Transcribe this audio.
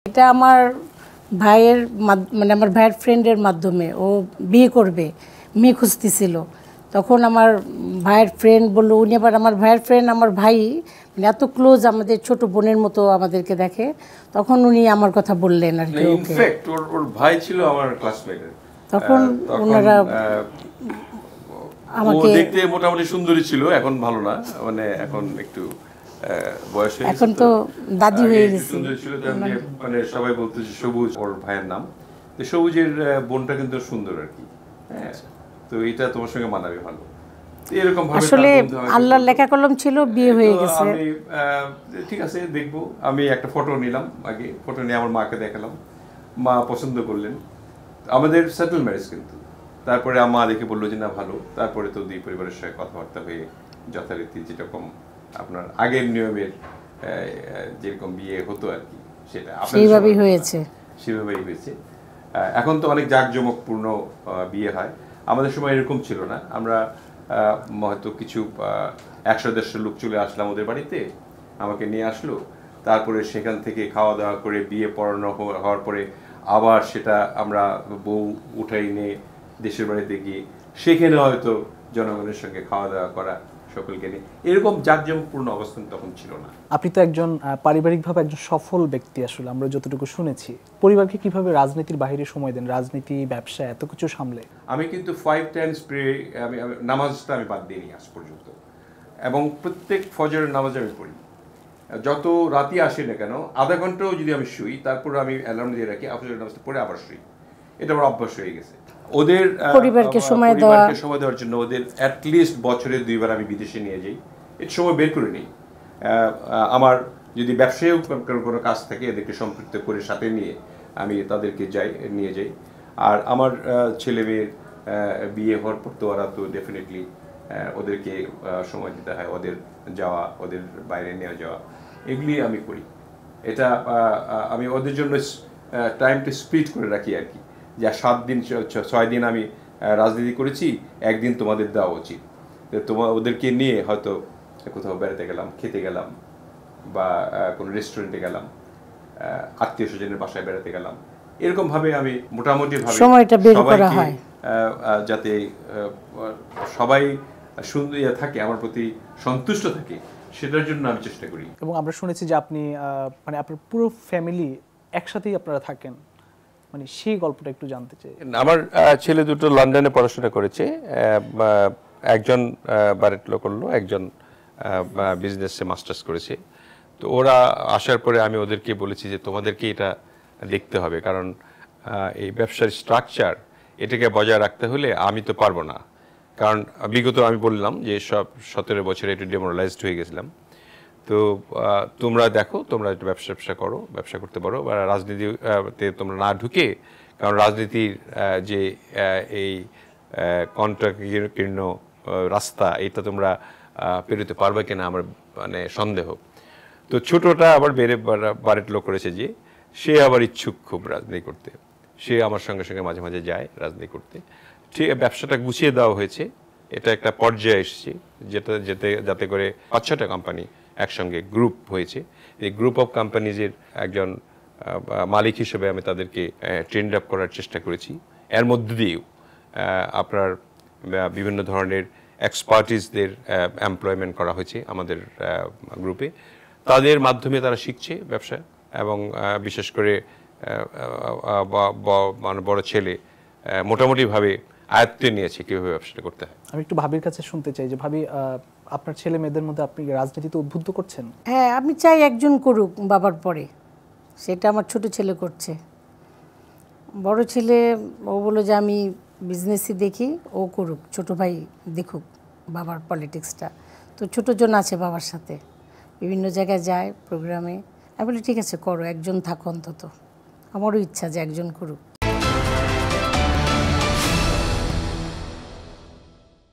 এটা আমার ভাইয়ের মানে আমার ভাইয়ের ফ্রেন্ডের মাধ্যমে ও বিয়ে করবে, মেয়ে খুঁজতেছিল। তখন আমার ভাইয়ের ফ্রেন্ড বললো, উনি আবার আমার ভাইয়ের ফ্রেন্ড, আমার ভাই মানে এত ক্লোজ, আমাদের ছোট বোনের মতো আমাদেরকে দেখে। তখন উনি আমার কথা বললেন আর কি। ইনফ্যাক্ট ওর ভাই ছিল আমার ক্লাসমেট। তখন ওনারা আমাকে দেখতে মোটামুটি সুন্দরী ছিল, এখন ভালো না, মানে এখন একটু বয়স হয়ে গেছে, এখন তো দাদি হয়ে গেছে। সুন্দরী ছিল, মানে সবাই বলতো যে সবুজ ওর ভাইয়ের নাম। তো সবুজের বোনটা কিন্তু সুন্দর আর কি। হ্যাঁ, তো এটা তোমার সঙ্গে মানাবে ভালো। এরকম ভাবে আসলে আল্লাহর লেখা কলম ছিল, বিয়ে হয়ে গেছে। আমি ঠিক আছে দেখবো। আমি একটা ফটো নিলাম, আগে ফটো নিয়ে আমার মাকে দেখালাম, মা পছন্দ করলেন। আমাদের সেটেল ম্যারেজ কিন্তু। তারপরে মা দেখে বললো যে না ভালো। তারপরে তো দুই পরিবারের সঙ্গে কথাবার্তা হয়ে যথারীতি যেরকম আপনার আগের নিয়মের যেরকম বিয়ে হতো আর কি, সেটা সেইভাবেই হয়েছে। সেভাবেই হয়েছে। এখন তো অনেক জাঁকজমকপূর্ণ বিয়ে হয়। আমাদের সময় এরকম ছিল না। আমরা হয়তো কিছু 100-150 লোক চলে আসলাম ওদের বাড়িতে, আমাকে নিয়ে আসলো। তারপরে সেখান থেকে খাওয়া দাওয়া করে বিয়ে পড়ানো হওয়ার পরে আবার সেটা আমরা বউ উঠাই নিয়ে দেশের বাড়িতে গিয়ে সেখানে হয়তো জনগণের সঙ্গে খাওয়া দাওয়া করা, সকলকে নিয়ে এরকম জাঁকজমকপূর্ণ অবস্থান তখন ছিল না। আপনি তো একজন পারিবারিকভাবে একজন সফল ব্যক্তি, আসলে আমরা যতটুকু শুনেছি। পরিবারকে কিভাবে রাজনীতির বাইরে সময় দেন, রাজনীতি, ব্যবসা, এত কিছু সামলে? আমি কিন্তু 5 টাইমস আমি নামাজটা আমি বাদ দিইনি আজ পর্যন্ত, এবং প্রত্যেক ফজরের নামাজ আমি পড়ি। যত রাতি আসে না কেন, আধা ঘন্টাও যদি আমি শুই, তারপর আমি অ্যালার্ম দিয়ে রাখি, ফজরের নামাজটা পড়ে আবার শুই। এটা আমার অভ্যাস হয়ে গেছে। ওদের পরিবারকে সময় দেওয়ার জন্য ওদের অ্যাটলিস্ট বছরে 2 বার আমি বিদেশে নিয়ে যাই, এর সময় বের করে নিই। আমার যদি ব্যবসায়ী কোনো কাজ থাকে, এদেরকে সম্পৃক্ত করে সাথে নিয়ে আমি তাদেরকে নিয়ে যাই। আর আমার ছেলে মেয়ের বিয়ে হওয়ার পর তো ওরা তো ডেফিনেটলি ওদেরকে সময় দিতে হয়, ওদের যাওয়া, ওদের বাইরে নিয়ে যাওয়া, এগুলি আমি করি। এটা আমি ওদের জন্য টাইমটা স্প্লিট করে রাখি আর কি, যে 7 দিন 6 দিন আমি রাজনীতি করেছি, একদিন তোমাদের দেওয়া উচিত। ওদেরকে নিয়ে হয়তো কোথাও বেড়াতে গেলাম, খেতে গেলাম, বা কোনো রেস্টুরেন্টে গেলাম, আত্মীয় স্বজনের বাসায় বেড়াতে গেলাম। এরকমভাবে আমি মোটামুটিভাবে সময়টা বের করা হয়, যাতে সবাই সুন্দর থাকে, আমার প্রতি সন্তুষ্ট থাকে, সেটার জন্য আমি চেষ্টা করি। এবং আমরা শুনেছি যে আপনি মানে আপনার পুরো ফ্যামিলি একসাথেই আপনারা থাকেন, মানে সেই গল্পটা একটু জানতে চাই। আমার ছেলে দুটো লন্ডনে পড়াশোনা করেছে, একজন বারেট ল করলো, একজন বিজনেসে মাস্টার্স করেছে। তো ওরা আসার পরে আমি ওদেরকে বলেছি যে তোমাদেরকে এটা দেখতে হবে, কারণ এই ব্যবসার স্ট্রাকচার এটাকে বজায় রাখতে হলে আমি তো পারবো না। কারণ বিগত আমি বললাম যে সব 17 বছরে একটু ডেমোরালাইজড হয়ে গেছিলাম। তো তোমরা দেখো, তোমরা একটু ব্যবসা করো, ব্যবসা করতে পারো, বা রাজনীতিতে তোমরা না ঢুকে, কারণ রাজনীতির যে এই কণ্টকীর্ণ রাস্তা, এটা তোমরা পেরোতে পারবে কিনা আমার মানে সন্দেহ। তো ছোটটা আবার বারেট লো করেছে, যে সে আবার ইচ্ছুক খুব রাজনীতি করতে, সে আমার সঙ্গে সঙ্গে মাঝে মাঝে যায় রাজনীতি করতে। ঠিক ব্যবসাটা গুছিয়ে দেওয়া হয়েছে, এটা একটা পর্যায়ে এসেছে, যাতে করে 5-6টা কোম্পানি একসঙ্গে গ্রুপ হয়েছে। এই গ্রুপ অফ কোম্পানিজের একজন মালিক হিসেবে আমি তাদেরকে ট্রেন্ড আপ করার চেষ্টা করেছি। এর মধ্য দিয়েও আপনার বিভিন্ন ধরনের এক্সপার্টিসদের এমপ্লয়মেন্ট করা হয়েছে আমাদের গ্রুপে। তাদের মাধ্যমে তারা শিখছে ব্যবসা, এবং বিশেষ করে মানে বড় ছেলে মোটামুটিভাবে আয়ত্তে নিয়েছে কীভাবে ব্যবসাটা করতে হয়। আমি একটু ভাবির কাছে শুনতে চাই যে ভাবি, আপনার ছেলে মেয়েদের মধ্যে আপনি রাজনীতিতে উদ্বুদ্ধ করছেন? হ্যাঁ, আমি চাই একজন করুক বাবার পরে, সেটা আমার ছোট ছেলে করছে। বড় ছেলে ও বললো যে আমি বিজনেসই দেখি, ও করুক, ছোট ভাই দেখুক বাবার পলিটিক্সটা। তো ছোটোজন আছে বাবার সাথে, বিভিন্ন জায়গায় যায় প্রোগ্রামে। আমি বলি ঠিক আছে করো, একজন থাকো অন্তত। আমারও ইচ্ছা যে একজন করুক।